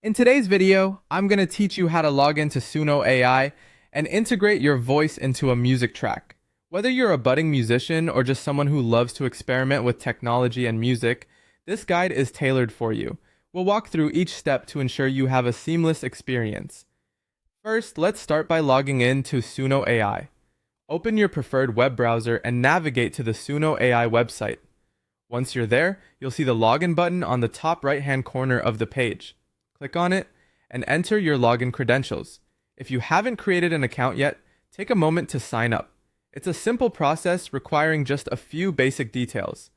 In today's video, I'm going to teach you how to log into Suno AI and integrate your voice into a music track. Whether you're a budding musician or just someone who loves to experiment with technology and music, this guide is tailored for you. We'll walk through each step to ensure you have a seamless experience. First, let's start by logging in to Suno AI. Open your preferred web browser and navigate to the Suno AI website. Once you're there, you'll see the login button on the top right-hand corner of the page. Click on it and enter your login credentials. If you haven't created an account yet, take a moment to sign up. It's a simple process requiring just a few basic details.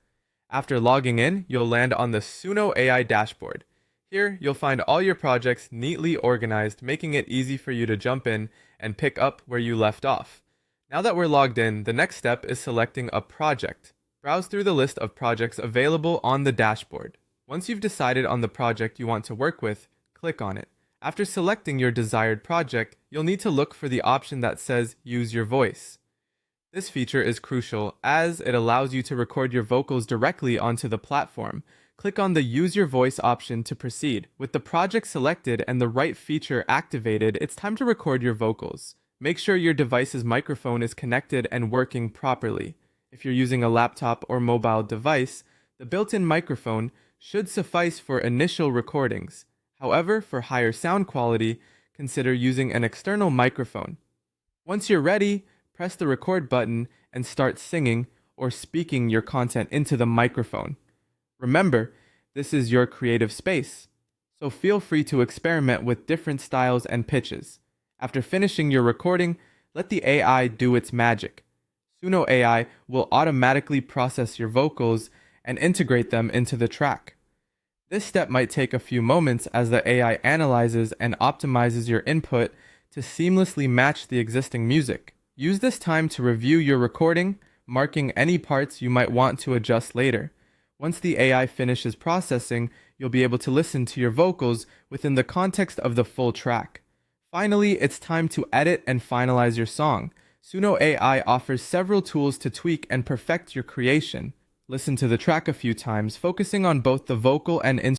After logging in, you'll land on the Suno AI dashboard. Here, you'll find all your projects neatly organized, making it easy for you to jump in and pick up where you left off. Now that we're logged in, the next step is selecting a project. Browse through the list of projects available on the dashboard. Once you've decided on the project you want to work with, click on it. After selecting your desired project, you'll need to look for the option that says Use Your Voice. This feature is crucial as it allows you to record your vocals directly onto the platform. Click on the Use Your Voice option to proceed. With the project selected and the right feature activated, it's time to record your vocals. Make sure your device's microphone is connected and working properly. If you're using a laptop or mobile device, the built-in microphone should suffice for initial recordings. However, for higher sound quality, consider using an external microphone. Once you're ready, press the record button and start singing or speaking your content into the microphone. Remember, this is your creative space, so feel free to experiment with different styles and pitches. After finishing your recording, let the AI do its magic. Suno AI will automatically process your vocals and integrate them into the track. This step might take a few moments as the AI analyzes and optimizes your input to seamlessly match the existing music. Use this time to review your recording, marking any parts you might want to adjust later. Once the AI finishes processing, you'll be able to listen to your vocals within the context of the full track. Finally, it's time to edit and finalize your song. Suno AI offers several tools to tweak and perfect your creation. Listen to the track a few times, focusing on both the vocal and